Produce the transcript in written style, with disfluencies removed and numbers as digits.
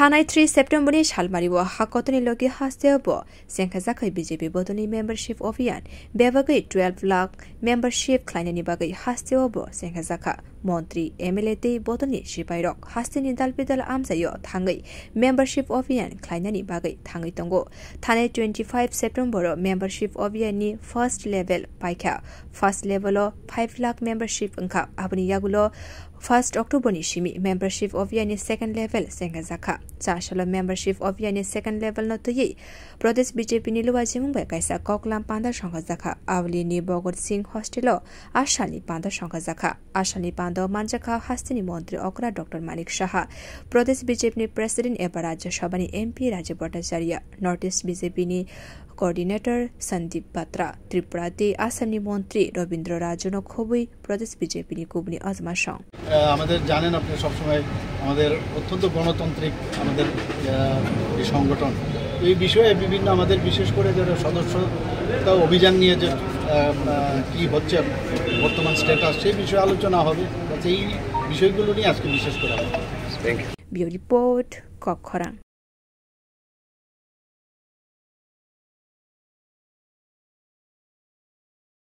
थानाय 3 सेप्टेम्बरनि सालमारियाव हाकतनि लगे हास्तेयावबो songchajakha BJP बदलनि membership अभियान बेबागै 12 लाख मेम्बारशिप खालायनायनि बागै हास्तेयावबो songchajakha मन्त्री एमएलए ते बदलनि सिपाइरक हास्तेनि दालबिदाल आमजायो थाङै मेम्बारशिप अभियान खालायनायनि बागै थाङै दंगो थानाय 25 सेप्टेम्बर मेम्बारशिप अभियाननि फर्स्ट लेभेल पाइखा फर्स्ट लेभेल 5 लाख मेम्बारशिप अंखा आबनि यागुलो 1 अक्टोबरनि सिमी मेम्बारशिप अभियाननि सेकेन्ड लेभेल songchajakha चारशल मेम्बारशिप अभियाननि सेकेन्ड लेभेल नतयै प्रदेश बीजेपी नि लुवा जिमुंबाय कायसा koklam panda songchajakha आवलिनि बगत Singh हस्टेलो आशानि panda songchajakha आशानि panda manjakha हास्तिनि मन्त्री अकरा डाक्टर मानिक शाह प्रदेश बीजेपी नि प्रेसिडेन्ट एबा राज्य सभानि एमपी राज्य भट्टाचार्य नर्थ ईस्ट बीजेपी नि कोअर्डिनेटर सन्दीप बात्रा त्रिपुराते आसामनि मन्त्री रविन्द्र राजन खबुई प्रदेश बीजेपी नि कुबनि अजमा सं আমাদের জানেন আপনি সব সময় আমাদের অত্যন্ত গণতান্ত্রিক আমাদের এই সংগঠন এই বিষয়ে বিভিন্ন আমাদের বিশেষ করে যারা সদস্যতা অভিযান নিয়ে যে কি হচ্ছে বর্তমান স্ট্যাটাস সেই বিষয়ে আলোচনা হবে এই বিষয়গুলো নিয়ে আজকে বিশেষ করে বিউ রিপোর্ট koklam